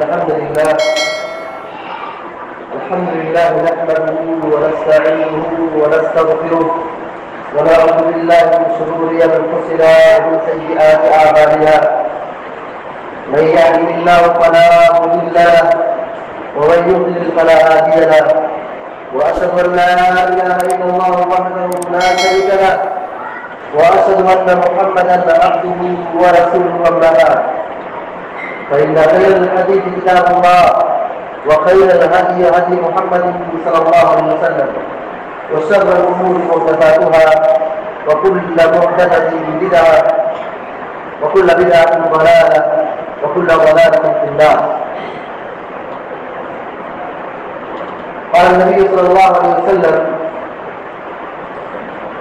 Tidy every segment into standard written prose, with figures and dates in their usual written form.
الحمد لله نحمده ونستعينه ونستغفره ونعوذ بالله من شرور انفسنا ومن سيئات اعمالنا من يهده الله فلا مضل له ومن يضلل فلا هادي له واشهد ان لا اله الا الله وحده لا شريك له واشهد ان محمدا عبده ورسوله اما بعد فان خير الحديث كتاب الله وخير الهدي هدي محمد صلى الله عليه وسلم وشر الامور محدثاتها وكل محدثه بدعه وكل بدعه ضلاله وكل ضلاله في النار. قال النبي صلى الله عليه وسلم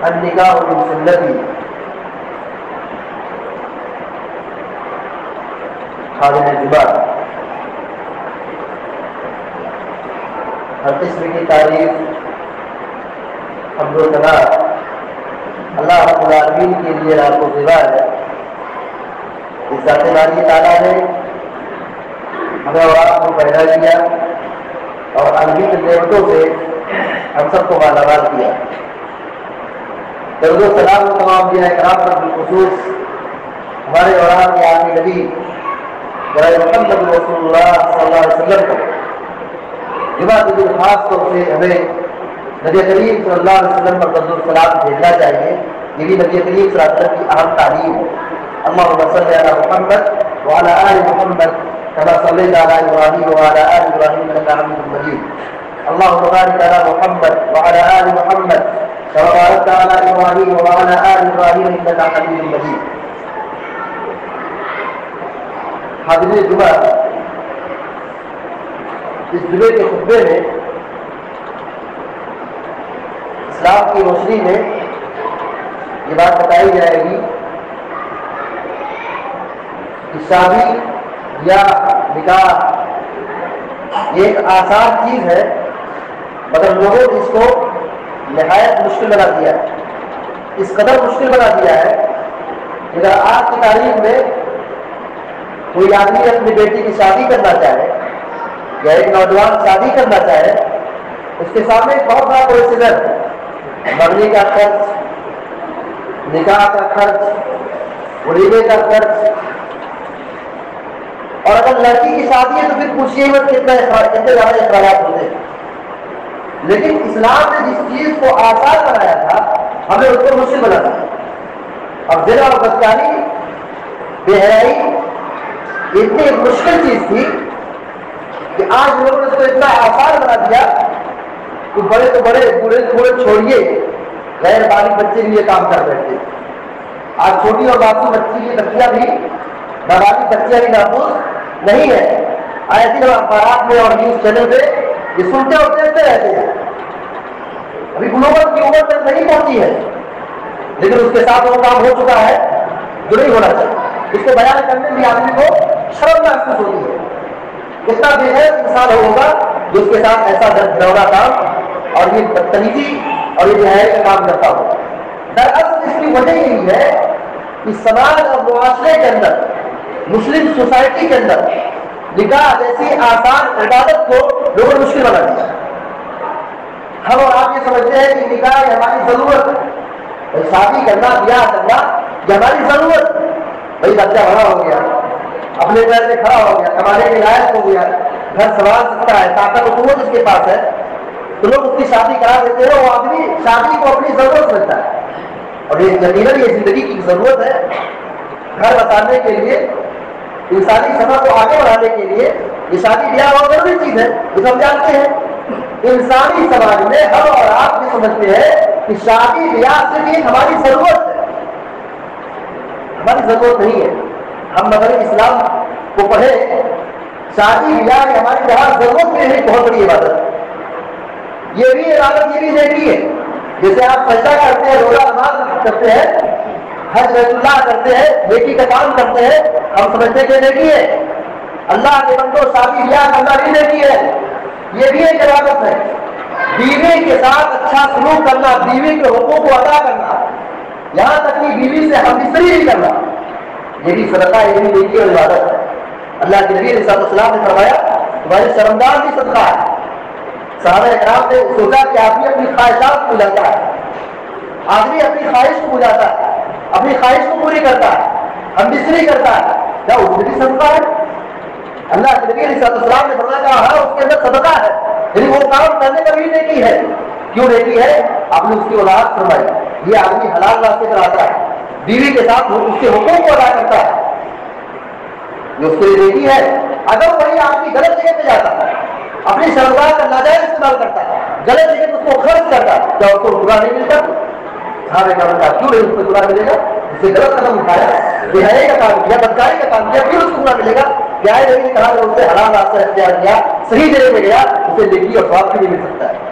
النكاح من سنتي خادم الجماعت. ہر قسم کی تعریف حمد و ثنا اللہ رب العالمین کے لیے لاکھ و زیبا ہے. اس ذات باری تعالیٰ نے ہمیں اور آپ کو پیدا کیا اور انگیت نعمتوں سے ہم سب کو مالامال کیا. درود و سلام و تمام انبیاء کرام پر بالخصوص ہمارے اورام کے عالمی نبی جناب محمد رسول اللہ صلی اللہ علیہ وسلم کو جمعہ کے دن خاص طور سے ہمیں نبی کریم صلی اللہ علیہ وسلم پر درود و سلام بھیجنا چاہیے. یہ بھی نبی کریم صلی اللہ علیہ وسلم کی اہم تعلیم ہے. اللهم صل على محمد وعلى آل محمد كما صليت على إبراهيم وعلى آل إبراهيم إنك حميد مجيد. اللهم بارك على محمد وعلى آل محمد كما باركت على إبراهيم وعلى آل إبراهيم إنك حميد مجيد. حاضرین جمعہ، اس جمعے کے خطبے میں اسلام کی روشنی میں یہ بات بتائی جائے گی کہ شادی یا نکاح یہ ایک آسان چیز ہے، مگر لوگوں نے اس کو نہایت مشکل بنا دیا ہے. اس قدر مشکل بنا دیا ہے کہ اگر آج کی تاریخ میں کوئی آدمی اپنی بیٹی کی شادی کرنا چاہے یا ایک نوجوان شادی کرنا چاہے، اس کے سامنے ایک بہت بڑا پروسیجر، مہرنے کا خرچ، نکاح کا خرچ، ولیمے کا خرچ، اور اگر لڑکی کی شادی ہے تو پھر پوچھیے مت کتنے زیادہ اخراجات ہوتے ہیں. لیکن اسلام نے جس چیز کو آسان بنایا تھا ہمیں اس کو مشکل بنا دیا. اور زنا اور بدکاری، بے حیائی اتنی مشکل چیز تھی کہ آج لوگوں نے اس کو اتنا آسان بنا دیا کہ بڑے تو بڑے، بوڑھے تو بوڑھے چھوڑیے، غیر بالغ بچے بھی یہ کام کر بیٹھتے. آج چھوٹی اور معصوم بچی کی بچیاں بھی، نابالغ بچیاں بھی محفوظ نہیں ہے. آئے دن اخبارات میں اور نیوز چینل پہ یہ سنتے اور دیکھتے رہتے ہیں. ابھی بلوغت کی عمر تک نہیں پہنچی ہے لیکن اس کے ساتھ وہ کام ہو چکا ہے جو نہیں ہونا چاہیے. اس کو بیان کرنے میں آدمی کو شرم محسوس ہوتی ہے. اتنا بے حیث انسان ہوگا جو اس کے ساتھ ایسا ڈراؤنا کام اور یہ بدتمیزی اور یہ بے حیائی کا کام کرتا ہو. دراصل اس کی وجہ یہی ہے کہ سماج اور معاشرے کے اندر، مسلم سوسائٹی کے اندر نکاح جیسی آسان عبادت کو لوگوں نے مشکل بنا دیا. ہم اور آپ یہ سمجھتے ہیں کہ نکاح یہ ہماری ضرورت ہے، شادی کرنا، بیاہ کرنا یہ ہماری ضرورت ہے. بھائی بچہ بڑا ہو گیا، اپنے پیر پہ کھڑا ہو گیا، کمانے کے لائق ہو گیا، گھر سنبھال سکتا ہے، طاقت و قوت اس کے پاس ہے، تو لوگ اس کی شادی کرا دیتے ہیں. وہ آدمی شادی کو اپنی ضرورت سمجھتا ہے اور یہ یقیناً یہ زندگی کی ضرورت ہے. گھر بسانے کے لیے، انسانی سفر کو آگے بڑھانے کے لیے یہ شادی بیاہ بہت ضروری چیز ہے. یہ سب جانتے ہیں. انسانی سماج میں ہم اور آپ یہ سمجھتے ہیں کہ شادی بیاہ صرف ایک ہماری ضرورت ہے. ہماری ضرورت نہیں ہے. ہم مگر اسلام کو پڑھیں، شادی بیاہ ہماری جہاں ضرورت میں ہے بہت بڑی عبادت ہے. یہ بھی عبادت، یہ بھی نیکی ہے. جیسے آپ سجدہ کرتے ہیں، روزہ نماز کرتے ہیں، حج بیت اللہ کرتے ہیں، نیکی کا کام کرتے ہیں، ہم سمجھتے ہیں کہ نیکی ہے. اللہ کے بندوں شادی بیاہ کرنا بھی نیکی ہے. یہ بھی ایک عبادت ہے. بیوی کے ساتھ اچھا سلوک کرنا، بیوی کے حقوق کو ادا کرنا، یہاں تک کہ بیوی سے ہم مستری نہیں کرنا، یہ بھی صدقہ، یہ بھی نیکی اور عبادت ہے. اللہ کے نبی علیہ السلام نے فرمایا تمہاری شرمگاہ بھی صدقہ ہے. صحابہ اکرام نے سوچا کہ آدمی اپنی خواہشات کو بھلاتا ہے, آدمی اپنی خواہش کو بھلاتا ہے, اپنی خواہش کو پوری کرتا ہے, ہم بستری کرتا ہے, کیا اس میں بھی صدقہ ہے؟ اللہ کے نبی علیہ السلام نے فرمایا ہاں اس کے اندر صدقہ ہے, یعنی وہ کام کرنے پر بھی نیکی ہے. کیوں نیکی ہے؟ آپ نے اس کی اولاد فرمائی. یہ آدمی حلال راستے پر آتا ہے, بیوی کے ساتھ اس کے حقوق کو ادا کرتا ہے, جو اس کے لیے نیکی ہے. اگر وہی آدمی غلط جگہ پہ جاتا ہے, اپنی شرمگاہ کا ناجائز استعمال کرتا ہے, غلط جگہ پہ اس کو خرچ کرتا ہے, کیا اس کو برا نہیں ملتا؟ صحابہ کرام کا کیوں نہیں اس کو برا ملے گا؟ اس سے غلط قدم اٹھایا, بہائی کا کام کیا, بدکاری کا کام کیا, پھر اس کو برا ملے گا؟ کیا ہے نہیں کہا کہ اس سے حرام راستہ اختیار کیا, صحیح جگہ پہ گیا, اسے نیکی اور ثواب بھی مل سکتا ہے.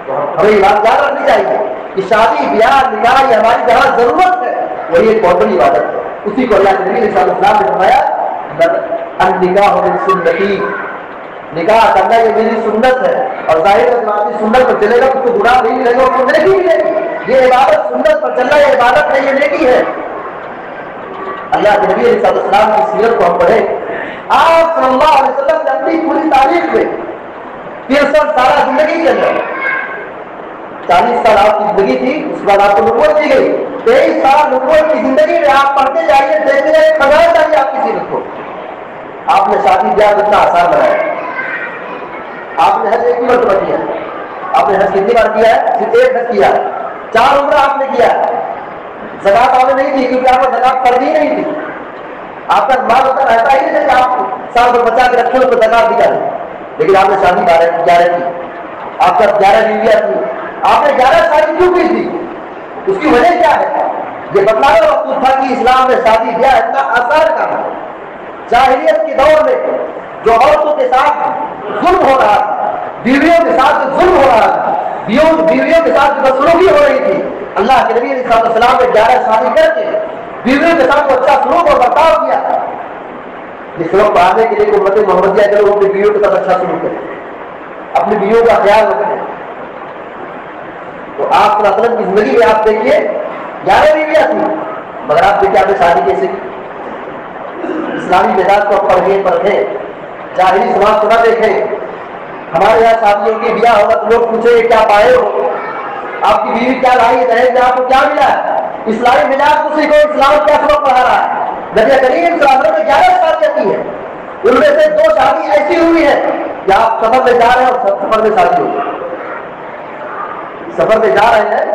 ہمیں یہ بات یاد رکھنی چاہیے کہ شادی بیاہ نکاح یہ ہماری جہاں ضرورت ہے وہی ایک بہت بڑی عبادت ہے. اسی کو اللہ کے نبی علیہ السلام نے فرمایا النکاح من سنتی, نکاح کرنا یہ میری سنت ہے. اور ظاہر ہے جب سنت پر چلے گا تو اس کو گناہ نہیں ملے گا, اس کو نیکی ملے گی. یہ عبادت سنت پر چلنا یہ عبادت ہے, یہ نیکی ہے. اللہ کے نبی علیہ السلام کی سیرت کو ہم پڑھیں. آپ صلی اللہ علیہ وسلم نے اپنی پوری تاریخ میں 63 سالہ زندگی کے اندر 40 سال آپ کی زندگی تھی, اس کے بعد آپ کو نبوت دی گئی. 23 سال نبوت کی زندگی میں آپ پڑھتے جائیے, دیکھتے جائیے, کھجانا چاہیے آپ کی سیرت کو. آپ نے شادی بیاہ کتنا آسان بنایا. آپ نے حج ایک ہی مرتبہ کیا, آپ نے حج کتنی بار کیا ہے؟ صرف ایک حج کیا. 4 عمرہ آپ نے کیا. زکات آپ نے نہیں دی کیونکہ آپ کو زکات فرض ہی نہیں تھی. آپ کا مال ہوتا رہتا ہی نہیں کہ آپ سال پر بچا کے رکھے اس کو زکات دکھا دیں. لیکن آپ نے شادی 11 کی, آپ کا 11 بیویاں تھی, آپ نے 11 شادی کیوں کی تھی؟ اس کی وجہ کیا ہے؟ یہ بتلانا مقصود تھا کہ اسلام میں شادی بیاہ اتنا آسان کام ہے. جاہلیت کے دور میں جو عورتوں کے ساتھ ظلم ہو رہا تھا, بیویوں کے ساتھ ظلم ہو رہا تھا, بیویوں کے ساتھ بدسلوکی ہو رہی تھی, اللہ کے نبی علیہ السلام نے 11 شادی کر کے بیویوں کے ساتھ اچھا سلوک اور برتاؤ کیا. یہ سلوک پڑھانے کے لیے امت محمدیہ کے لوگ اپنی بیویوں کے ساتھ اچھا سلوک کریں, اپنی بیویوں کا خیال رکھیں. تو آپ صلی اللہ علیہ وسلم کی زندگی میں آپ دیکھیے 11 بیویاں تھیں, مگر آپ دیکھیے آپ نے شادی کیسے کی. اسلامی مزاج کو پڑھیں, جاہلی سماج کو نہ دیکھیں. ہمارے یہاں شادیوں کی بیاہ ہوگا تو لوگ پوچھیں کیا پائے ہو, آپ کی بیوی کیا لائی, دہیج میں آپ کو کیا ملا. اسلامی مزاج کو سیکھو, اسلام کیا سبق پڑھا رہا ہے. نبی کریم صلی اللہ علیہ وسلم نے 11 شادیاں کی ہیں, ان میں سے 2 شادی ایسی ہوئی ہے کہ آپ سفر میں جا رہے ہیں اور سفر میں شادی ہوئی. سفر میں جا رہے ہیں,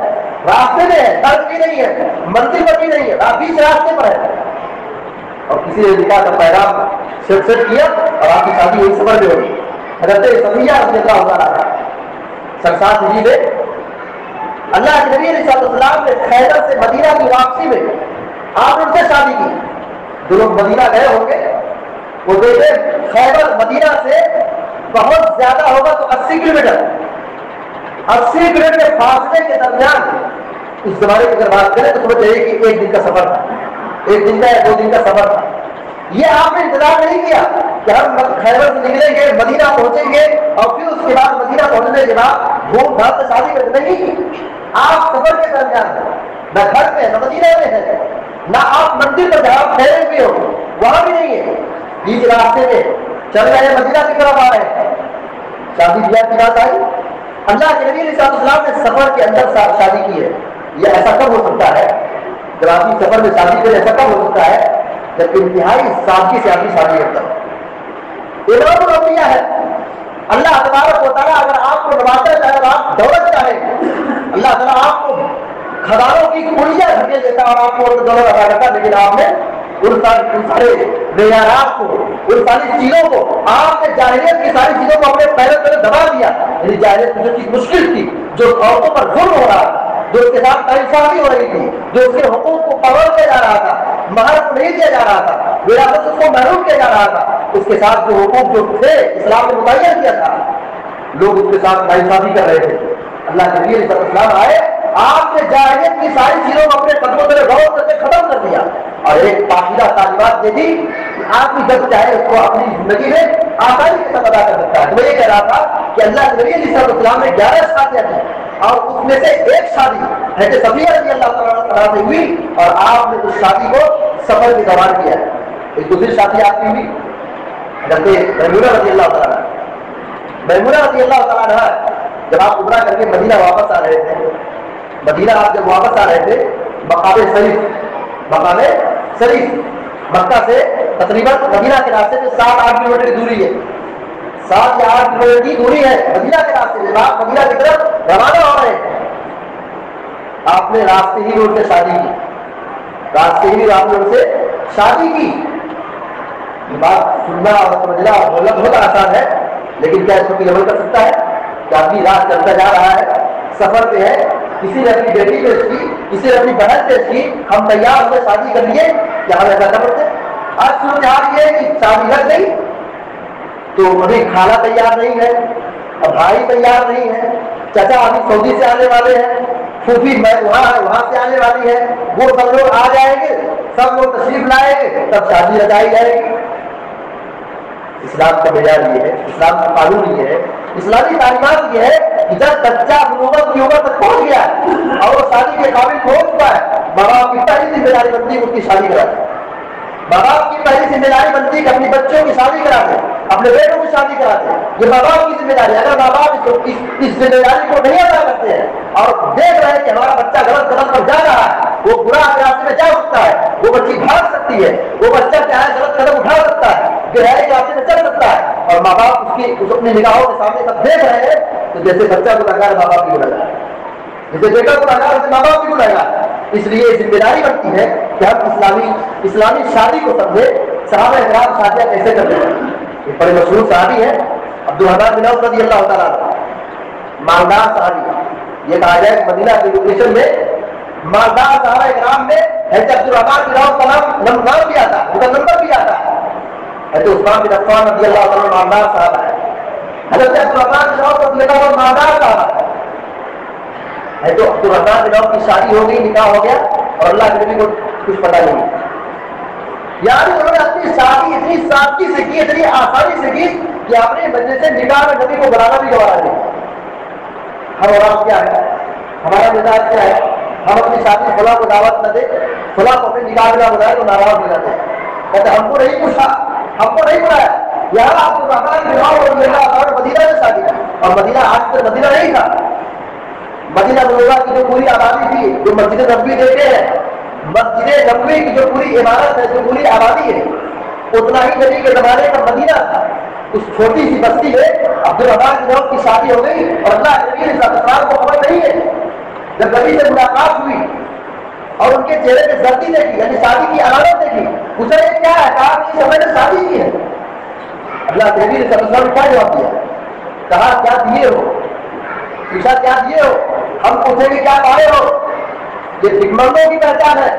راستے میں ہے, سڑک بھی نہیں ہے, منزل پر بھی نہیں ہے, آپ بیچ راستے پر ہے, اور کسی نے نکاح کا پیغام سیٹ کیا اور آپ کی شادی ہوئی سفر میں ہوگی. حضرت صفیہ رضی اللہ عنہا سرسات ہجری میں اللہ کے نبی علیہ السلام نے خیبر سے مدینہ کی واپسی میں آپ ان سے شادی کی. جو لوگ مدینہ گئے ہوں گے وہ دیکھیں خیبر مدینہ سے بہت زیادہ ہوگا تو 80 کلومیٹر, 80 کلومیٹر کے فاصلے کے درمیان. اس زمانے کی اگر بات کریں تو سمجھ جائیے کہ 1 دن کا سفر تھا, 1 دن کا یا 2 دن کا سفر تھا. یہ آپ نے انتظار نہیں کیا کہ ہم خیبر سے نکلیں گے, مدینہ پہنچیں گے اور پھر اس کے بعد مدینہ پہنچنے کے بعد دھوم دھام سے شادی کرتے نہیں. آپ سفر کے درمیان ہیں, نہ گھر میں نہ مدینہ میں ہے, نہ آپ مندر پر جہاں ٹھہرے ہوئے ہو وہاں بھی نہیں ہے, بیچ راستے میں چل رہے ہیں, مدینہ کی طرف آ رہے ہیں. شادی بیاہ کی بات آئی. اللہ کے نبی علیہ السلام نے سفر کے اندر شادی کی ہے. یہ ایسا کب ہو سکتا ہے جب آدمی سفر میں شادی کرے؟ ایسا کب ہو سکتا ہے جب انتہائی سادگی سے آدمی شادی کرتا ہے. امام الانبیاء ہے. اللہ تبارک و تعالیٰ اگر آپ کو نوازنا چاہے اور آپ دولت چاہے, اللہ تعالیٰ آپ کو خزانوں کی کنڈیاں دھکیل دیتا اور آپ کو دولت ادا کرتا. لیکن آپ نے ان سارے معیارات کو, ان ساری چیزوں کو, آپ نے جاہلیت کی ساری چیزوں کو اپنے پیروں پہ دبا دیا. یعنی جاہلیت میں جو چیز مشکل تھی, جو عورتوں پر ظلم ہو رہا تھا, جو اس کے ساتھ تعریفی ہو رہی تھی, جو اس کے حقوق کو پرور کیا جا رہا تھا, مہر کو نہیں دیا جا رہا تھا, وراثت اس کو محروم کیا جا رہا تھا, اس کے ساتھ جو حقوق جو تھے اسلام نے متعین کیا تھا, لوگ اس کے ساتھ ناانصافی کر رہے تھے. اللہ کے نبی علیہ السلام آئے, آپ نے جاہلیت کی ساری چیزوں کو اپنے قدموں سے غور کر کے ختم کر دیا اور ایک پاکیزہ تعلیمات دے دی کہ آپ کی جب چاہے اس کو اپنی زندگی میں آسانی کے ساتھ ادا کر سکتا ہے. تو میں یہ کہہ رہا تھا کہ اللہ کے نبی علیہ السلام نے 11 شادیاں کی اور اس میں سے ایک شادی حضرت صفیہ رضی اللہ تعالیٰ سے ہوئی اور آپ نے اس شادی کو سفر کے دوران کیا ہے. ایک دوسری شادی آپ کی ہوئی, حضرت میمونہ رضی اللہ تعالیٰ میمونہ رضی اللہ تعالیٰ عنہ جب آپ عمرہ کر کے مدینہ واپس آ رہے تھے، مدینہ آپ جب واپس آ رہے تھے، مقام شریف مکہ سے تقریباً مدینہ کے راستے سے 7-8 کلومیٹر کی دوری ہے، 7 یا 8 کلومیٹر کی دوری ہے مدینہ کے راستے سے. آپ مدینہ کی طرف روانہ ہو رہے ہیں. آپ نے راستے ہی روڈ سے شادی کی، راستے ہی آپ نے ان سے شادی کی. یہ بات سننا اور سمجھنا اور بولنا بہت آسان ہے، لیکن کیا اس کو کوئی عمل کر سکتا ہے؟ کہ آدمی رات چلتا جا رہا ہے، سفر پہ ہے، کسی نے اپنی بیٹی پیش کی، کسی نے اپنی بہن پیش کی، ہم تیار ہوئے شادی کر لیے، کیا ہم ایسا کر سکتے؟ آج صورتحال یہ ہے کہ شادی لگ گئی تو ابھی خالہ تیار نہیں ہے، اب بھائی تیار نہیں ہے، چچا ابھی سعودی سے آنے والے ہیں، پھوپھی وہاں سے آنے والی ہے، وہ سب لوگ آ جائیں گے، سب لوگ تشریف لائیں گے، تب شادی رچائی جائے گی. اسلام کا معیار یہ ہے، اسلام کا قانون یہ ہے، اسلامی تعلیمات یہ ہے کہ جب بچہ بلوغت کی عمر تک پہنچ گیا اور وہ شادی کے قابل پہنچ چکا ہے، ماں باپ کی پہلی ذمہ داری بنتی ہے اس کی شادی کرا دیں. ماں باپ کی پہلی ذمہ داری بنتی ہے کہ اپنی بچوں کی شادی کرا دیں، اپنے بیٹوں کی شادی کرا دیں. یہ ماں باپ کی ذمہ داری. اگر ماں باپ اس ذمہ داری کو نہیں ادا کرتے ہیں اور دیکھ رہے ہیں کہ ہمارا بچہ غلط قدم پر جا رہا ہے، وہ برا راستے میں جا سکتا ہے، وہ بچی بھاگ سکتی ہے، وہ بچہ چاہے غلط قدم اٹھا سکتا ہے، گہرائی راستے میں چل سکتا ہے، اور ماں باپ اس اپنی نگاہوں کے سامنے تب دیکھ رہے ہیں، تو جیسے بچہ گنہگار ماں باپ کی گنہگار، جیسے بیٹا گنہگار ویسے ماں باپ کی گنہگار. اس لیے ذمہ داری بنتی ہے کہ ہم اسلامی شادی کو سمجھے. صحابہ اکرام شادیاں کیسے کرتے ہیں؟ یہ بڑے مشہور صحابی ہے عبدالرحمن بن عوف رضی اللہ تعالیٰ عنہ، مالدار صحابی. یہ کہا جائے مدینہ کی لوکیشن میں مالدار صحابہ اکرام میں حضرت عبدالرحمن بن عوف کا نام بھی آتا ہے، ان کا نمبر بھی آتا ہے. حضرت عثمان بن عفان رضی اللہ تعالیٰ مالدار صحابہ ہے، حضرت عبدالرحمن بن عوف رضی اللہ عنہ مالدار صحابہ ہے. تو عبدالرحمن بن عوف کی شادی ہو گئی، نکاح ہو گیا، اور اللہ کے نبی کو کچھ پتہ نہیں. یعنی انہوں نے اپنی شادی اتنی سادگی سے کی، اتنی آسانی سے کی کہ اپنے مجلس سے نکاح میں نبی کو بلانا بھی گوارا نہیں. ہم اور کیا ہے، ہمارا مزاج کیا ہے؟ ہم اپنی شادی فلاں کو دعوت نہ دیں، فلاں کو اپنے نکاح میں نہ بلائے تو ناراض ہو جاتے ہیں، کہتے ہم کو نہیں پوچھا، ہم کو نہیں بلایا. یہاں عبدالرحمن بن عوف رضی اللہ عنہ مدینہ میں شادی کی، اور مدینہ آج تک مدینہ نہیں تھا. مدینہ منورہ کی جو پوری آبادی تھی، جو مسجد نبوی دیتے ہیں، مسجد نبوی کی جو پوری عمارت ہے، جو پوری آبادی ہے، اتنا ہی نبی کے زمانے کا مدینہ تھا. اس چھوٹی سی بستی میں عبدالرحمن بن عوف کی شادی ہو گئی، اور اللہ کے نبی علیہ السلام کو خبر نہیں ہے. جب نبی سے ملاقات ہوئی اور ان کے چہرے پہ زردی دیکھی، یعنی شادی کی علامت دیکھی، پوچھا یہ کیا ہے؟ کہا کہ میں نے شادی کی ہے. اللہ کے نبی علیہ السلام نے کیا جواب دیا؟ کہا کیا دیے ہو؟ پوچھا کیا دیے ہو؟ ہم پوچھیں گے کیا پائے ہو؟ یہ حکمتوں کی پہچان ہے.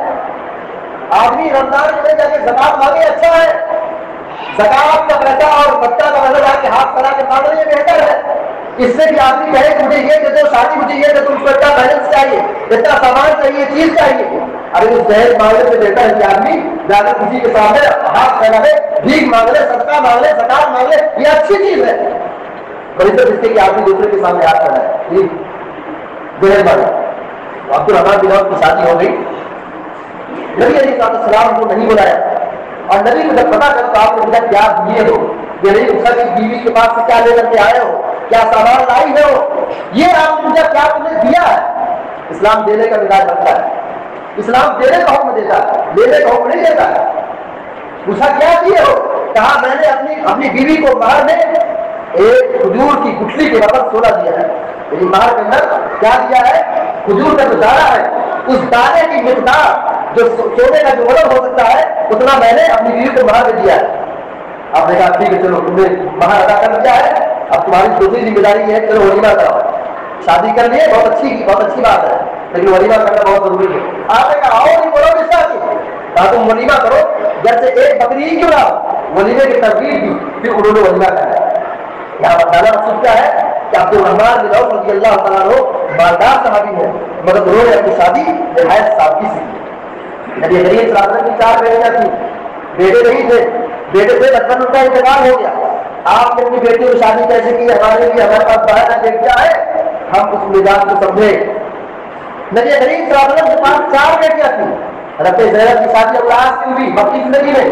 آدمی رمضان میں جا کے زکات مانگے اچھا ہے، زکات کا پیسہ اور بچہ کا نظر آ کے ہاتھ پھیلا کے مانگنا یہ بہتر ہے. اس سے بھی آدمی کہے کہ مجھے یہ دے دو، شادی مجھے یہ دے دو، اس کو اتنا بیلنس چاہیے، اتنا سامان چاہیے، چیز چاہیے. ارے اس جہیز مانگنے سے بہتر ہے کہ آدمی زیادہ کسی کے سامنے ہاتھ پھیلا لے، بھیک مانگ لے، صدقہ مانگ لے، زکات مانگ لے، یہ اچھی چیز ہے. بڑی تو اس کے کہ آدمی دوسرے کے سامنے ہاتھ پھیلا ہے. جہیز مانگے. عبدالرحمن بن عوف کی شادی ہو گئی، نبی علیہ السلام کو نہیں بلایا، اور نبی کو جب پتا چلا تو آپ نے مجھے کیا دیے ہو، یہ نہیں پوچھا کہ بیوی کے پاس سے کیا لے کر کے آئے ہو، کیا سامان لائی ہے ہو، یہ آپ مجھے کیا تم نے دیا ہے. اسلام دینے کا مزاج رکھتا ہے، اسلام دینے کا حکم دیتا ہے، لینے کا حکم نہیں دیتا ہے. پوچھا کیا دیے ہو؟ کہا میں نے اپنی بیوی کو مہر میں ایک کھجور کی گٹھلی کے برابر سونا دیا ہے. یعنی مہر کے اندر کیا دیا ہے؟ کھجور کا جو دانا ہے، اس دانے کی مقدار جو سونے کا جو وزن ہو سکتا ہے اتنا میں نے اپنی بیوی کو مہر میں دیا ہے. آپ نے کہا ٹھیک ہے چلو تم نے مہر ادا کر دیا ہے، اب تمہاری دوسری ذمہ داری ہے چلو ولیمہ کرو. شادی کر لیے، بہت اچھی بات ہے، لیکن ولیمہ کرنا بہت ضروری ہے. آپ نے کہا آؤ نہیں بولو اس طرح کی، کہا تم ولیمہ کرو، جب سے ایک بکری کیوں نہ ہو، ولیمے کی ترغیب دی، پھر انہوں نے ولیمہ کرا. یہاں بتانا مقصود کیا ہے کہ عبدالرحمن بن عوف رضی اللہ تعالیٰ عنہ مالدار صحابی ہے، مگر انہوں نے اپنی شادی نہایت سادگی سے کی. نبی کریم صلی اللہ علیہ وسلم کی 4 بیٹیاں تھیں، بیٹے نہیں تھے، بیٹے تھے بچپن ان کا انتقال ہو گیا. آپ نے اپنی بیٹیوں کی شادی کیسے کی؟ ہمارے لیے ہمارے پاس بہت بیٹیاں ہے، ہم اس مزاج کو سمجھے. نبی کریم صلی اللہ علیہ وسلم کے پاس 4 بیٹیاں تھیں. حضرت زینب کی شادی ابو العاص کی ہوئی مکی زندگی میں،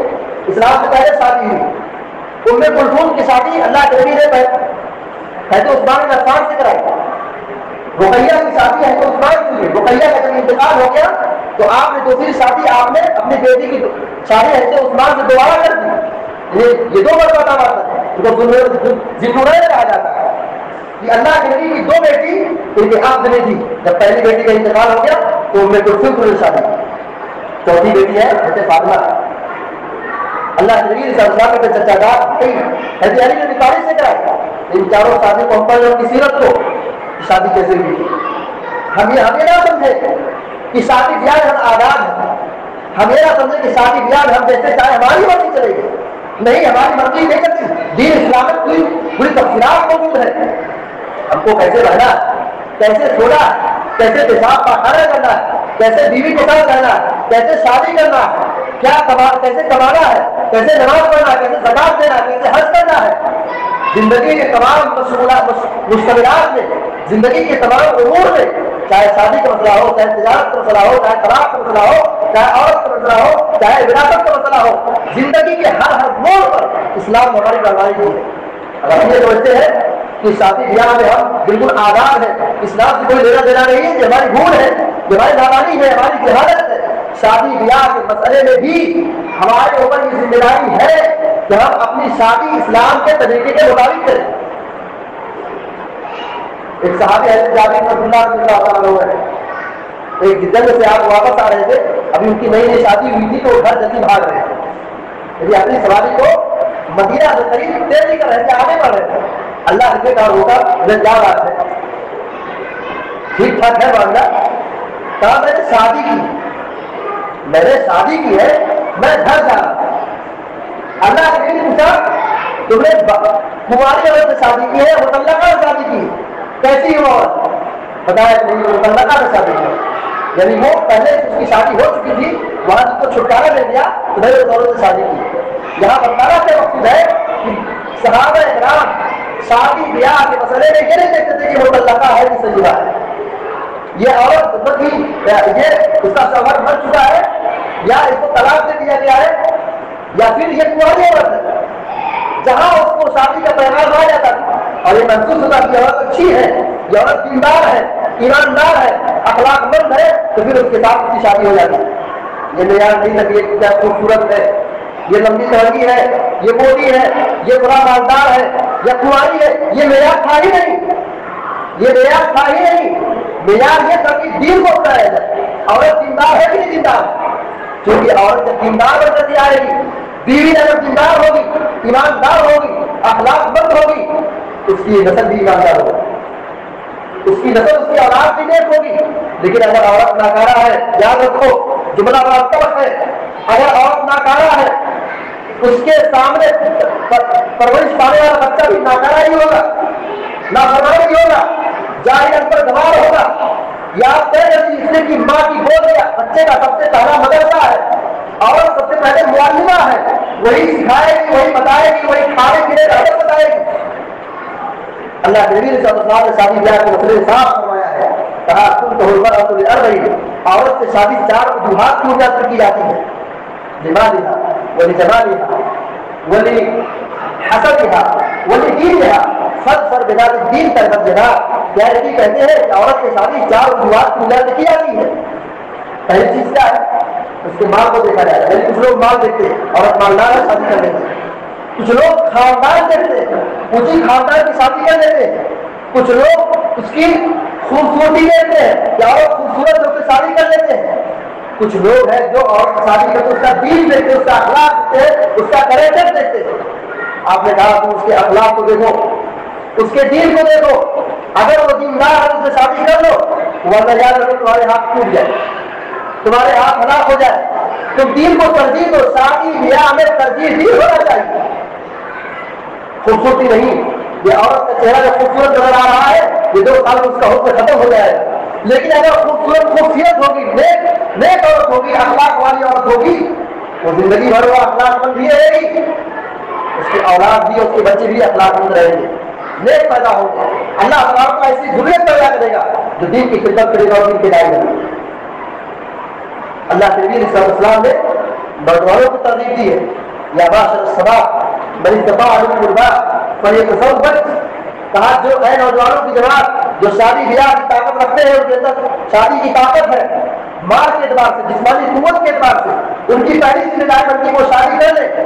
اسلام سے پہلے شادی ہوئی. ام کلثوم کی شادی اللہ کے نبی نے حضرت عثمان بن عفان سے کرائی. رقیہ کی شادی حضرت عثمان کی ہوئی. رقیہ کا جب انتقال ہو گیا تو آپ نے دوسری شادی آپ نے اپنی بیٹی کی شادی حضرت عثمان سے دوبارہ کر دی. یہ 2 مرتبہ بات ہے ذکر کہا جاتا ہے کہ اللہ کے نبی کی 2 بیٹی انتخاب میں تھی. جب پہلی بیٹی کا انتقال ہو گیا تو ام کلثوم کی شادی. چوتھی بیٹی ہے حضرت فاطمہ. اللہ کے نبی صلی اللہ علیہ وسلم چچا حضرت علی نے طالب سے کرایا. ان چاروں شادی کو ہم پر کی سیرت کو شادی کیسے ہوئی. ہم یہ نہ سمجھے کہ شادی بیاہ ہم آزاد ہیں. ہم یہ نہ سمجھے کہ شادی بیاہ ہم جیسے چاہے ہماری مرضی چلے گی. نہیں, ہماری مرضی نہیں کرتی. دین اسلام میں کوئی بری تفصیلات موجود ہے. ہم کو کیسے رہنا, کیسے سونا, کیسے پیشاب پاخانہ کرنا, کیسے بیوی کے ساتھ رہنا, کیسے شادی کرنا, کیسے کمانا ہے, کیسے نماز پڑھنا, کیسے زکات دینا, کیسے حج کرنا ہے. زندگی کے تمام مشتملات میں, زندگی کے تمام امور میں, چاہے شادی کا مسئلہ ہو, چاہے تجارت کا مسئلہ ہو, چاہے طلاق کا مسئلہ ہو, چاہے عورت کا مسئلہ ہو, چاہے وراثت کا مسئلہ ہو, زندگی کے ہر موڑ پر اسلام ہماری رہنمائی کی ہے. اگر ہم یہ سمجھتے ہیں کہ شادی بیاہ میں ہم بالکل آزاد ہیں, اسلام سے کوئی لینا دینا نہیں ہے, یہ ہماری بھول ہے, یہ ہماری نادانی ہے, ہماری جہالت ہے. شادی بیاہ کے مسئلے میں بھی ہمارے اوپر یہ ذمہ داری ہے کہ ہم اپنی شادی اسلام کے طریقے کے مطابق کریں. ایک صحابی حضرت جابر رضی اللہ عنہ ہے, ایک جنگ سے آپ واپس آ رہے تھے, ابھی ان کی نئی شادی ہوئی تھی تو گھر جلدی بھاگ رہے تھے. یعنی اپنی سواری کو مدینہ سے قریب تیزی کر رہے تھے, آگے بڑھ رہے تھے. اللہ کے کار ہوگا ادھر جا رہا ہے, ٹھیک ٹھاک ہے معاملہ. کہا میں نے شادی کی, میں نے شادی کی ہے, میں گھر جا رہا. اللہ کے لیے پوچھا تم نے کماری عورت سے شادی کی ہے, مطلقہ سے شادی کی, کیسی ہو عورت؟ بتایا نہیں, مطلقہ سے شادی کی. یعنی وہ پہلے اس کی شادی ہو چکی تھی, وہاں جس کو چھٹکارا دے دیا تو میں اس عورت سے شادی کی. یہاں بتانا سے مقصود ہے کہ صحابہ اکرام شادی بیاہ کے مسئلے میں یہ نہیں دیکھتے تھے کہ مطلقہ ہے کہ سجدہ ہے. یہ عورت یہ اس کا شوہر مر چکا ہے, یا اس کو طلاق دے دیا گیا ہے, یا پھر یہ کماری عورت ہے. جہاں اس کو شادی کا پیغام آ جاتا تھا اور یہ محسوس ہوتا کہ عورت اچھی ہے, یہ عورت دیندار ہے, ایماندار ہے, اخلاق مند ہے, تو پھر اس کے ساتھ اس کی شادی ہو جاتی ہے. یہ معیار نہیں لگی کہ کیا خوبصورت ہے, یہ لمبی چوڑی ہے, یہ موٹی ہے, یہ بڑا مالدار ہے, یا کماری ہے. یہ معیار تھا ہی نہیں, یہ معیار تھا ہی نہیں. معیار یہ تھا کہ دین کو اپنایا جائے. عورت دیندار ہے کہ نہیں دیندار؟ کیونکہ عورت جب دیندار بن کر آئے گی, بیوی اگر دیندار ہوگی, ایماندار ہوگی, اخلاق مند ہوگی, اس کی نسل بھی ایماندار ہوگی, اس کی نسل, اس کی اولاد بھی نیک ہوگی. لیکن اگر عورت ناکارہ ہے, یاد رکھو جملہ بڑا طبق ہے, اگر عورت ناکارہ ہے اس کے سامنے پرورش پانے والا بچہ بھی ناکارہ ہی ہوگا, نافرمان ہی ہوگا, جاہل ان پر گوار ہوگا. یاد کریں اس لیے کہ ماں کی گود یا بچے کا سب سے پہلا مدرسہ ہے, اور سب سے پہلے معلمہ ہے. وہی سکھائے گی, وہی بتائے گی, وہی کھانے پینے کا ادب بتائے گی. اللہ کے نبی صلی اللہ علیہ وسلم نے شادی بیاہ کے مسئلے صاف فرمایا ہے. کہا تم تو حرمت الاربعین, عورت سے شادی 4 وجوہات کی وجہ سے کی جاتی ہے. لمالها ولجمالها ولحسبها ولدینها فاظفر بذات الدین تربت یداک. کہتے ہیں کہ عورت کی شادی 4 وجوہات کی وجہ سے کی جاتی ہے. پہلی چیز کیا ہے؟ اس کے مال کو دیکھا جائے. یعنی کچھ لوگ مال دیکھتے ہیں, عورت مالدار ہے شادی کر لیتے ہیں. کچھ لوگ خاندان دیکھتے ہیں, اسی خاندان کی شادی کر لیتے ہیں. کچھ لوگ اس کی خوبصورتی دیکھتے ہیں کہ عورت خوبصورت ہو کے شادی کر لیتے ہیں. کچھ لوگ ہیں جو عورت کی شادی کرتے اس کا دین دیکھتے, اس کا اخلاق دیکھتے, اس کا کریکٹر دیکھتے. آپ نے کہا تم اس کے اخلاق کو دیکھو, اس کے دین کو دیکھو. اگر وہ دیندار ہے اس سے شادی کر لو, ورنہ یاد رکھو تمہارے ہاتھ ٹوٹ جائے, تمہارے ہاتھ ہلاک ہو جائے. تم دین کو ترجیح دو, شادی بیاہ میں ترجیح بھی ہونا چاہیے, خوبصورتی نہیں. یہ عورت کا چہرہ جو خوبصورت نظر آ رہا ہے, یہ 2 سال میں اس کا حکم ختم ہو جائے گا. لیکن اگر خوبصورت ہوگی, نیک عورت ہوگی, اخلاق والی عورت ہوگی, وہ زندگی بھر وہ اخلاق مند بھی رہے گی, اس کی اولاد بھی, اس کے بچے بھی اخلاق مند رہیں گے, نیک پیدا ہوں گے. اللہ تعالیٰ کو ایسی ضرورت پیدا کرے گا جو دین کی خدمت کرے گا اور دین کی داعی کرے گا. اللہ کے نبی صلی اللہ علیہ وسلم نے نوجوانوں کو ترغیب دی ہے یا معاشر الشباب من استطاع منکم الباء فلیتزوج، کہا جو اے نوجوانوں کی جماعت جو شادی بیاہ کی طاقت رکھتے ہیں، ان کے اندر شادی کی طاقت ہے، مال کے اعتبار سے، جسمانی قوت کے اعتبار سے، ان کی پہلی ذمہ داری بنتی وہ شادی کر لے،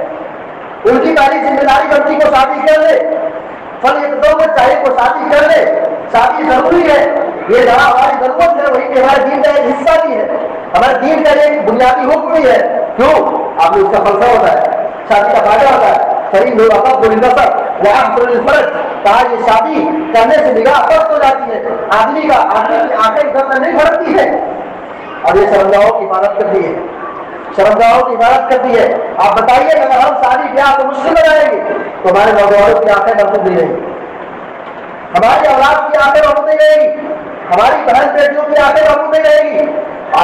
ان کی پہلی ذمہ داری بنتی وہ شادی کر لے، فلیتزوج، چاہے وہ شادی کر لے، شادی ضروری ہے، یہ جہاں ہماری ضرورت ہے وہی کہ ہمارے دین کا ایک حصہ بھی ہے، ہمارے دین کا ایک بنیادی حکم بھی ہے. کیوں؟ آپ نے اس کا فلسفہ ہوتا ہے، شادی کا فائدہ ہوتا ہے. فریم النصب وعقد الفرج، کہا یہ شادی کرنے سے نگاہ پست ہو جاتی ہے، آدمی کی آنکھیں گھر میں نہیں بھرتی ہے، اور یہ شرمگاہوں کی حفاظت کرتی ہے، شرمگاہوں کی حفاظت کرتی ہے. آپ بتائیے اگر ہم شادی بیاہ کو مشکل بنائیں گے تو ہمارے نوجوانوں کی آنکھیں محفوظ نہیں رہیں گی، ہماری اولاد کی آنکھیں محفوظ نہیں رہیں گی، ہماری بہن بیٹیوں کی آنکھیں محفوظ نہیں رہیں گی.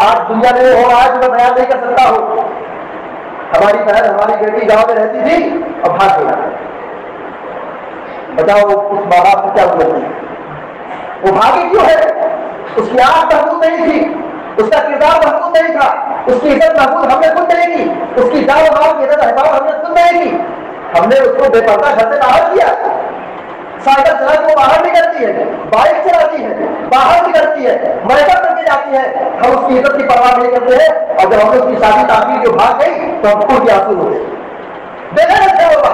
آج دنیا میں وہ ہو رہا ہے جو میں بیان نہیں کر سکتا ہوں. ہماری بہن ہماری بیٹی گاؤں میں رہتی تھی اور بھاگ گیا، بتاؤ وہ اس ماں باپ کو کیا ضرورت ہے؟ وہ بھاگی کیوں ہے؟ اس کی آنکھ محفوظ نہیں تھی، اس کا کردار محفوظ نہیں تھا، اس کی عزت محفوظ ہم نے خود نہیں کی، اس کی جان و مال کی عزت احترام ہم نے خود نہیں کی. ہم نے اس کو بے پردہ گھر سے باہر کیا، سائیکل چلا کے وہ باہر نکلتی ہے، بائک چلاتی ہے، باہر نکلتی ہے، میک اپ کر کے جاتی ہے، ہم اس کی عزت کی پرواہ نہیں کرتے ہیں. اور جب ہم نے اس کی شادی تعمیر جو بھاگ گئی تو ہم خود کے آنسو ہوتے. دیکھا کیا ہوگا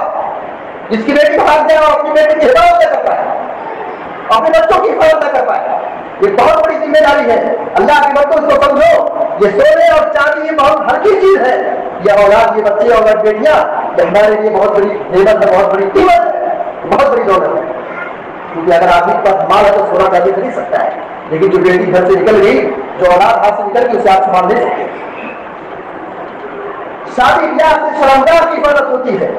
جس کی بیٹی بھاگ جائے اور اپنی بیٹی کی حفاظت نہ کر پائے، اپنے بچوں کی حفاظت نہ کر پائے، یہ بہت بڑی ذمہ داری ہے. اللہ کی باتوں اس کو سمجھو، یہ سونے اور چاندی یہ بہت ہلکی چیز ہے، یہ اولاد یہ بچے اور بیٹیاں یہ ہمارے لیے بہت بڑی نعمت ہے، بہت بڑی قیمت ہے، بہت بڑی دولت ہے. کیونکہ اگر آدمی کے پاس مال ہے تو سونا چاندی خرید سکتا ہے، لیکن جو بیٹی گھر سے نکل گئی، جو اولاد ہاتھ سے نکل گئی، اسے آپ سامان نہیں سکتے. شادی بیاہ سے شرمگاہ کی حفاظت ہوتی ہے،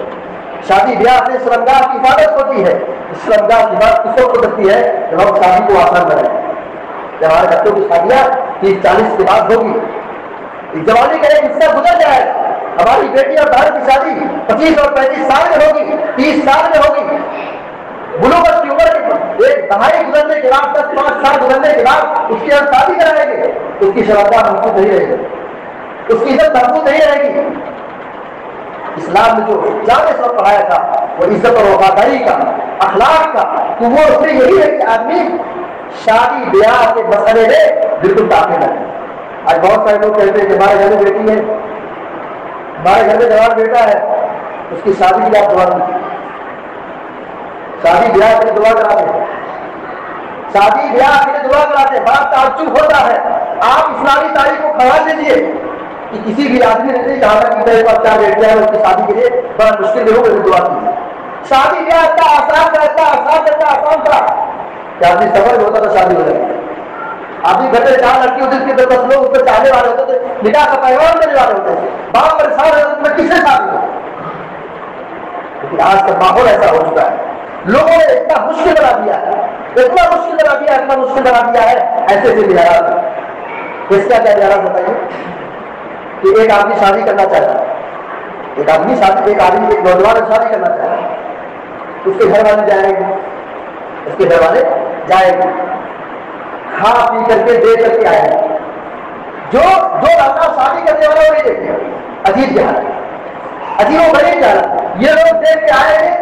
شادی بیاہ سے شرمگاہ کی حفاظت ہوتی ہے. شرمگاہ کی بات اس وقت ہوتی ہے جب ہم شادی کو آسان بنائیں. جب ہمارے بچوں کی شادیاں 30-40 کے بعد ہوگی، اس زمانے کا ایک حصہ گزر جائے گا. ہماری بیٹی اور بہن کی شادی 25 اور 35 سال میں ہوگی، 30 سال میں ہوگی. بلوغت کی عمر کے ایک دہائی گزرنے کے بعد، 10-5 سال گزرنے کے بعد اس کی ہم شادی کرائیں گے، اس کی شرمگاہ محفوظ نہیں رہے گی، اس کی عزت محفوظ نہیں رہے گی. اسلام نے جو جامع سبق پڑھایا تھا وہ عزت اور وفاداری کا، اخلاق کا، تو وہ اس میں یہی ہے کہ آدمی شادی بیاہ کے مسئلے میں بالکل داخل ہے. آج بہت سارے لوگ کہتے ہیں کہ ہمارے گھر میں بیٹی ہے، ہمارے گھر میں جوان بیٹا ہے، اس کی شادی کی آپ دعا کیجیے، شادی بیاہ کے لیے دعا کراتے ہیں، شادی بیاہ کے لیے دعا کراتے ہیں. بات تعجب ہوتا ہے، آپ اسلامی تاریخ کو کھڑا دیجیے کہ کسی بھی آدمی نے نہیں کہا تھا کہ میرے پاس 4 بیٹیاں ہیں، اس کی شادی کے لیے بڑا مشکل نہیں ہوگا، دعا کیجیے. شادی بیاہ اتنا آسان تھا، اتنا آسان تھا کہ آدمی سفر میں ہوتا تھا شادی ہو جاتی. آدمی گھر میں 4 لڑکی ہوتی، اس کے 10 لوگ اس کو چاہنے والے ہوتے تھے، نکاح کا پیغام دینے والے ہوتے تھے، باپ پریشان ہوتے تھے کس سے شادی ہو. لیکن آج کا ماحول ایسا ہو چکا ہے، لوگوں نے اتنا مشکل بنا دیا ہے، اتنا مشکل بنا دیا ہے، اتنا مشکل بنا دیا ہے. ایسے سے معیارات اس کا کیا معیارات بتائیے کہ ایک آدمی شادی کرنا چاہتا ہے، ایک آدمی ایک نوجوان شادی کرنا چاہتا ہے، اس کے گھر والے جائیں گے، اس کے گھر والے جائیں گے، کھا پی کر کے دے کر کے آئیں گے. جو لڑکا شادی کرنے والا وہ نہیں دیکھتے ہیں، عجیب جہاں عجیب و غریب جہاں یہ لوگ دیکھ کے آئے ہیں،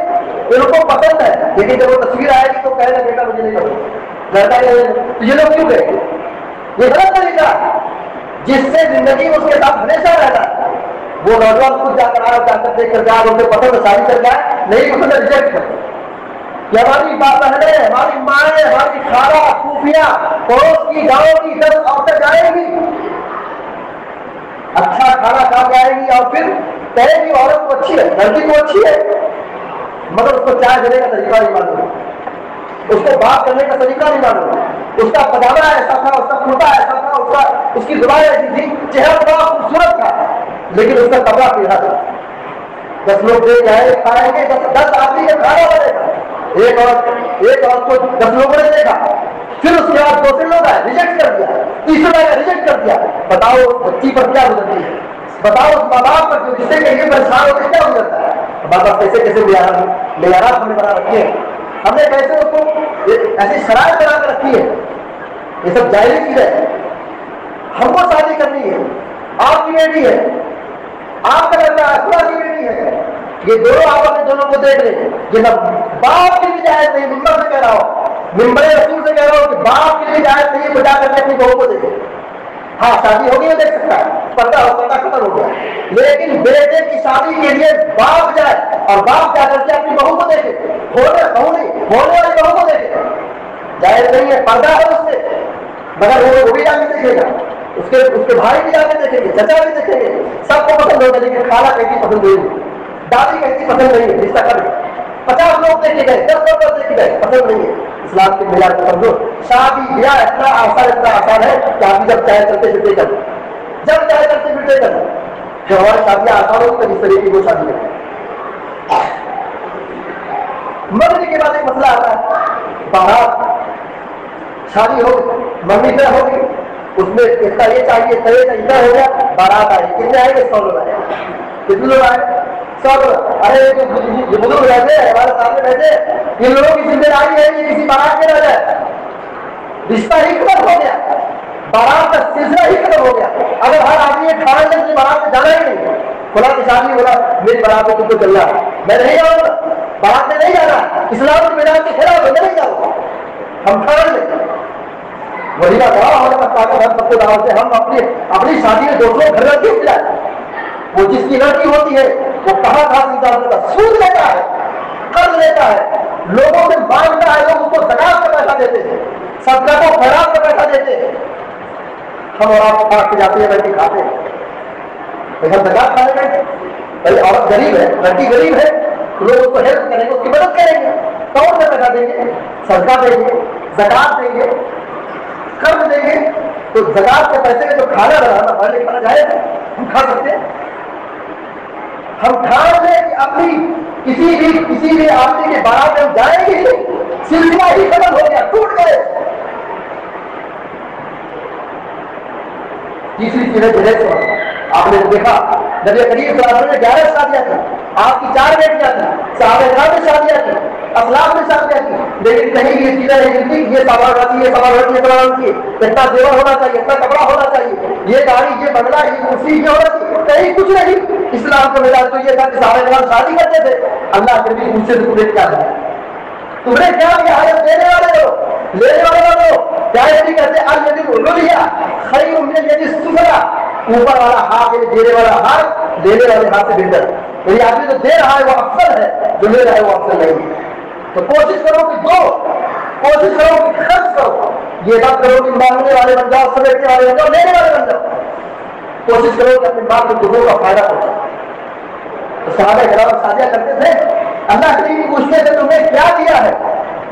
ان کو پسند ہے، لیکن جب وہ تصویر آئے گی تو کہنے لگے گا مجھے نہیں پسند، لڑکا یہ لوگ کیوں کہیں گے؟ یہ غلط طریقہ جس سے زندگی اس کے ساتھ ہمیشہ رہتا ہے. وہ نوجوان خود جا کر دیکھ کر جائے، اسے پسند شادی کر جائے، نہیں پسند ریجیکٹ کر. کہ ہماری بہنیں، ہماری مائیں، ہماری خالہ پھوپھیاں، پڑوس کی گاؤں کی 10 عورتیں جائیں گی، اچھا کھانا کھا کے آئے گی، اور پھر کہے گی عورت کو اچھی ہے، لڑکی کو اچھی ہے، مگر اس کو چائے دینے کا طریقہ نہیں معلوم، اس کو بات کرنے کا طریقہ نہیں معلوم، اس کا پجامہ ایسا تھا، اس کا کرتا ایسا تھا، اس کی زبان ایسی تھی، چہرہ بڑا خوبصورت تھا، لیکن اس کا کپڑا پیڑا تھا. 10 لوگ دے جائے کھائیں گے، 10 آدمی کا کھانا بنے گا. ایک عورت کو 10 لوگوں نے دیکھا، پھر اس کے بعد 2 لوگ آئے، ریجیکٹ کر دیا، تیسرے آئے ریجیکٹ کر دیا. بتاؤ بچی پر کیا گزرتی ہے؟ بتاؤ اس ماں باپ پر جو جس سے کہ یہ پریشان ہوتے کیا گزرتا ہے؟ ماں باپ کیسے معیارات ہم نے بنا رکھی ہے، ہم نے کیسے اس کو ایسی شرائط بنا کر رکھی ہے. یہ سب جائز چیز ہے. ہم کو شادی کرنی ہے، آپ کی بیٹی ہے، آپ کا لڑکا ہے، خدا کی بیٹی ہے، یہ دونوں آپس میں دونوں کو دیکھ لیں. یہ نہ باپ کے لیے جائز نہیں, ممبر سے کہہ رہا ہوں, ممبر رسول سے کہہ رہا ہوں کہ باپ کے لیے جائز نہیں بجا کر کے اپنی بہو کو دیکھے. ہاں شادی ہو گئی دیکھ سکتا ہے, پردہ ہو پردہ ختم ہو گیا, لیکن بیٹے کی شادی کے لیے باپ جائے اور باپ جا کر کے اپنی بہو کو دیکھے, ہونے والی بہو کو دیکھے, جائز نہیں ہے. پردہ ہے اس سے, مگر وہ بھی جا کے دیکھے گا, اس کے بھائی بھی جا کے دیکھیں گے, چچا بھی دیکھیں گے, سب کو پسند ہوگا, لیکن خالہ کہتی پسند نہیں, دادی کہتی پسند نہیں ہے, رشتہ کر 50 لوگ دیکھے گئے, 10 لوگ دیکھے گئے, پسند نہیں ہے. اسلام کے معیار کو سمجھو. شادی بیاہ اتنا آسان ہے کہ آپ جب چاہے چلتے پھرتے کر, جب چاہے چلتے پھرتے کر. جو ہماری شادیاں آسان ہوگی تو اس طریقے کی وہ شادی کریں. مرنے کے بعد ایک مسئلہ آتا ہے, بارات شادی ہو منگنی طرح ہوگی, اس میں اس کا یہ چاہیے طرح کا ادھر ہو گیا, بارات آئے, کتنے آئے گے؟ 100 لوگ آئے. کتنے لوگ آئے؟ 100 لوگ. ارے جو بزرگ رہتے ہمارے سامنے رہتے, ان لوگوں کی ذمہ داری ہے کہ کسی بارات میں نہ جائے. رشتہ ہی ختم ہو گیا, بارات کا سلسلہ ہی ختم ہو گیا. اگر ہر آدمی یہ ٹھان لے کہ بارات میں جانا ہی نہیں, فلاں کی شادی بولا میری بارات میں تم کو چلنا, میں نہیں جاؤں گا, بارات میں نہیں جانا, اسلام کے میدان کے خلاف میں نہیں جاؤں گا, ہم ٹھان لیں. وہی کا دعا ہمارے پاس طاقت ہم سب کو دعوت سے ہم اپنی شادی میں دوستوں گھر رکھ کے جائے. وہ جس کی لڑکی ہوتی ہے وہ کہاں انتظام کرتا, سود لیتا ہے, قرض لیتا ہے, لوگوں سے مانگتا ہے, لوگ اس کو زکات کا پیسہ دیتے ہیں, صدقہ کو خیرات کا پیسہ دیتے ہیں. ہم اور آپ کھا کے جاتے ہیں, بیٹھی کھاتے ہیں, لیکن زکات کھانے گئے, بھائی عورت غریب ہے, لڑکی غریب ہے, لوگ اس کو ہیلپ کریں گے, اس کی مدد کریں گے, کون سے پیسہ دیں گے؟ صدقہ دیں گے, زکات دیں گے, قرض دیں گے. تو زکات کے پیسے کا جو کھانا بنانا پہلے کھانا جائے گا, ہم کھا سکتے ہیں. ہم ٹھان لیں کہ اپنی کسی بھی آدمی کے بارات میں ہم جائیں گے نہیں, سلسلہ ہی ختم ہو گیا, ٹوٹ گئے. تیسری چیزیں جہیز کرنا. آپ نے دیکھا نبی کریم صلی اللہ علیہ وسلم نے 11 شادیاں کی, آپ کی 4 بیٹیاں تھیں, صحابہ کرام نے شادیاں کی, اسلاف نے شادیاں کی, لیکن کہیں یہ چیزیں نہیں ملتی. یہ سامان ہوتی ہے, سامان ہوتی ہے, سامان ہوتی ہے, اتنا زیور ہونا چاہیے, اتنا کپڑا ہونا چاہیے, یہ گاڑی, یہ بنگلہ, یہ کرسی, یہ ہونا چاہیے, کہیں کچھ نہیں. اسلام کا مزاج تو یہ تھا کہ صحابہ کرام شادی کرتے تھے, اللہ کے نبی مجھ سے تمہیں کیا ہے, تمہیں کیا کیا ہے, دینے والے ہو, لینے والے ہو. کیا یہ کہتے خیر من اليد السفلی, اوپر والا ہاتھ دینے والا ہاتھ دینے والے ہاتھ سے بہتر. یعنی آدمی جو دے رہا ہے وہ افضل ہے, جو لے رہا ہے وہ افضل نہیں ہے. تو کوشش کرو کہ دو, کوشش کرو کہ خرچ کرو, یہ بات کرو کہ مانگنے والے بن جاؤ, سمیٹنے والے بن جاؤ, لینے والے بن جاؤ. کوشش کرو کہ اپنے ماں کے دوسروں کا فائدہ پہنچاؤ. تو صحابہ کرام شادیاں کرتے تھے, اللہ کے لیے پوچھتے تھے تمہیں کیا دیا ہے,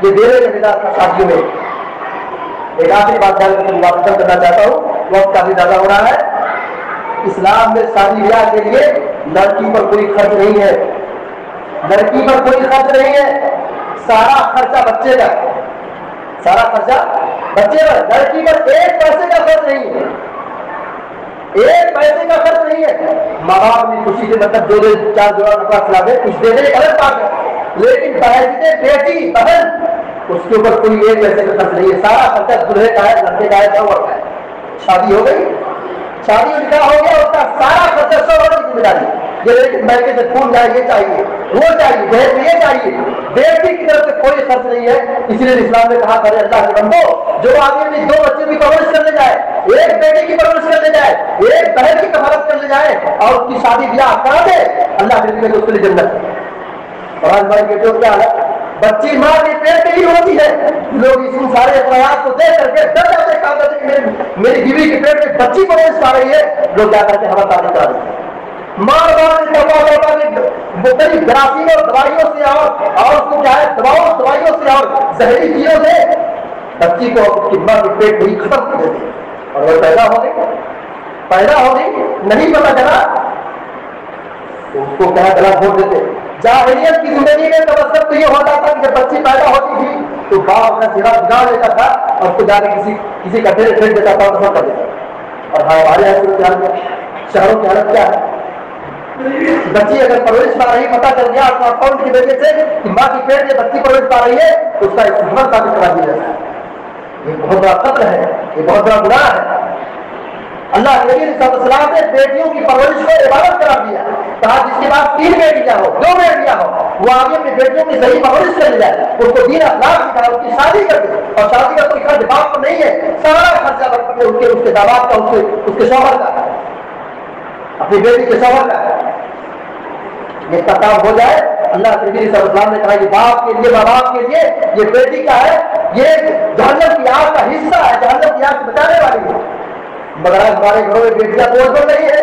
یہ دینے کا مزاج تھا شادیوں میں. ایک آخری بات ختم کرنا چاہتا ہوں, وقت کافی زیادہ ہو رہا ہے. اسلام میں شادی بیاہ کے لیے لڑکی پر کوئی خرچ نہیں ہے, لڑکی پر کوئی خرچ نہیں ہے, سارا خرچہ بچے کا, سارا خرچہ بچے پر, لڑکی پر 1 پیسے کا خرچ نہیں ہے, 1 پیسے کا خرچ نہیں ہے. ماں باپ اپنی خوشی سے مطلب 2-4 جوڑا کپڑا کھلا دے, کچھ دے دے, الگ بات ہے, لیکن بہن بیٹی بہن اس کے اوپر کوئی 1 پیسے کا خرچ نہیں ہے. سارا خرچہ دلہے کا ہے, لڑکے کا ہے, سب کا ہے. شادی ہو گئی, شادی نکاح ہو گیا, اس کا سارا خرچہ سب کی ذمہ داری. یہ بینک سے فون جائے, یہ چاہیے, وہ چاہیے, دہیج میں یہ چاہیے, بیٹی کی طرف سے کوئی خرچ نہیں ہے. اسی لیے اسلام نے کہا کرے اللہ کے بندو, جو آدمی اپنی 2 بچوں کی پرورش کرنے جائے, 1 بیٹی کی پرورش کرنے جائے, 1 بہن کی کفالت کرنے جائے اور اس کی شادی بیاہ کرا دے, اللہ کے لیے اس کے لیے جنت ہے. اور آج بھائی بیٹوں کیا ہے, بچی ماں کے پیٹ میں ہی ہوتی ہے. لوگ اس سارے اخراجات کو دیکھ کر کے ڈر جاتے, کہا کرتے کہ میری بیوی کے پیٹ میں بچی پرورش پا رہی ہے, لوگ کیا کرتے ہیں ہمارا تعلق کرا دیتے ہیں. مار مختلف گرافی اور دوائیوں سے اور اس کو کیا ہے دوائیوں سے اور زہریلی چیزوں سے بچی کو اس کی ماں کے پیٹ میں ہی ختم کر دیتے. اور وہ پیدا ہو گئی نہیں پتا چلا تو اس کو کیا گلا گھونٹ دیتے. جاہلیت کی زندگی میں تبسم تو یہ ہوتا تھا کہ جب بچی پیدا ہوتی تھی تو باپ اپنا چہرہ بگاڑ لیتا تھا اور اس کو جا کے کسی کا ڈھیر پھینک دیتا تھا اور دفن کر دیتا تھا. اور ہمارے یہاں شہروں کی حالت کیا ہے, بچی اگر پرورش پا رہی, پتا چل گیا اسمارٹ فون کی وجہ سے کہ ماں کی پیٹ میں بچی پرورش پا رہی ہے, تو اس کا استعمال ثابت کرا دیا جاتا ہے. یہ بہت بڑا قتل ہے, یہ بہت بڑا گناہ ہے. اللہ کے نبی صلی اللہ علیہ وسلم نے بیٹیوں کی پرورش کو عبادت قرار دیا، کہا جس کے پاس 3 بیٹیاں ہو 2 بیٹیاں ہو وہ آگے اپنی بیٹیوں کی صحیح پرورش کر لیا، اس کو دین اخلاق سکھایا، اس کی شادی کر دی، اور شادی کا کوئی خرچ باپ کو نہیں ہے، سارا خرچہ اس کے داماد کا، اس کے شوہر کا، اپنی بیٹی کے شوہر کا، یہ کا کام ہو جائے۔ اللہ کے نبی صلی اللہ علیہ وسلم نے کہا یہ باپ کے لیے، ماں باپ کے لیے یہ بیٹی کا ہے، یہ جہنم کی آگ کا حصہ ہے، جہنم کی آگ سے بچانے والی ہے۔ مگر ہمارے گھروں میں بیٹیاں بوجھ بڑھ رہی ہے،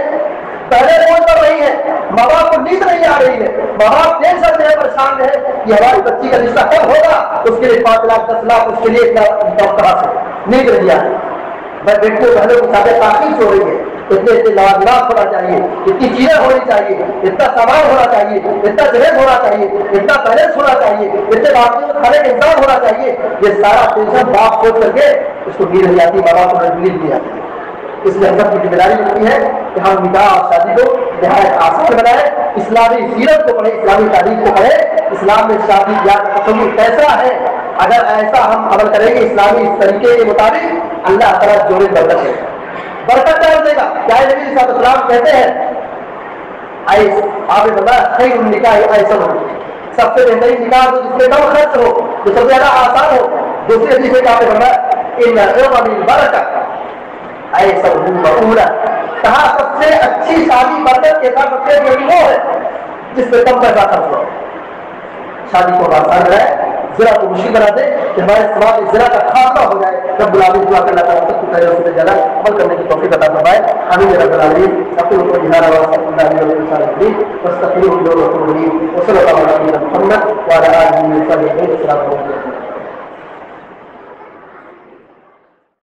پہلے بوجھ بڑھ رہی ہے، ماں باپ کو نیند نہیں آ رہی ہے، ماں باپ ٹینشن میں پریشان ہے کہ ہماری بچی کا رشتہ کب ہوگا، اس کے لیے 5 لاکھ 10 لاکھ، اس کے لیے 1 لاکھ کہاں سے نیند نہیں آ رہی۔ میں بیٹیوں بہنوں کی ساتھ تاخیر ہو رہی ہے، اتنے لوازمات ہونا چاہیے، اتنی چیزیں ہونی چاہیے، اتنا سامان ہونا چاہیے، اتنا جہیز ہونا چاہیے، اتنا بیلنس ہونا چاہیے، اتنے باقیوں میں کھانے کا انتظام ہونا چاہیے۔ یہ سارا ٹینشن باپ سوچ کر کے اس کو نیند نہیں آتی، ماں باپ کو نیند نہیں آتی۔ اس لیے ہم سب کی ذمہ داری ہوتی ہے کہ ہم نکاح اور شادی کو نہایت آسان بنائیں، اسلامی سیرت کو پڑھیں، اسلامی تاریخ کو پڑھیں، اسلام میں شادی بیاہ کا تصور کیسا ہے۔ اگر ایسا ہم عمل کریں گے اسلامی طریقے کے مطابق، اللہ تعالیٰ جوڑے برکت دے گا، برکت ڈال دے گا۔ کیا نبی صلی اللہ علیہ وسلم کہتے ہیں آپ نے بتایا خیر النکاح ایسا ہو، سب سے بہترین نکاح جو جس میں کم خرچ ہو، جو سب سے زیادہ آسان ہو۔ دوسری حدیث میں آپ نے بتایا ان عظم البرکۃ ایسا ہو، کہا سب سے اچھی شادی برکت کے ساتھ سب سے بڑی وہ ہے جس میں کم پیسہ خرچ ہو۔ شادی کو آسان بنائے، ذرا کو مشکل بنا دے کہ ہمارے سماج میں ذرا کا خاتمہ ہو جائے۔ رب العالمین دعا کرنا چاہتا ہوں کہ اس سے زیادہ عمل کرنے کی توفیق عطا فرمائے، آمین یا رب العالمین۔ اقول قولی هذا واستغفر الله لي ولكم واستغفروه انه غفور رحيم، وصلى الله على نبينا محمد وعلى اله وصحبه وسلم۔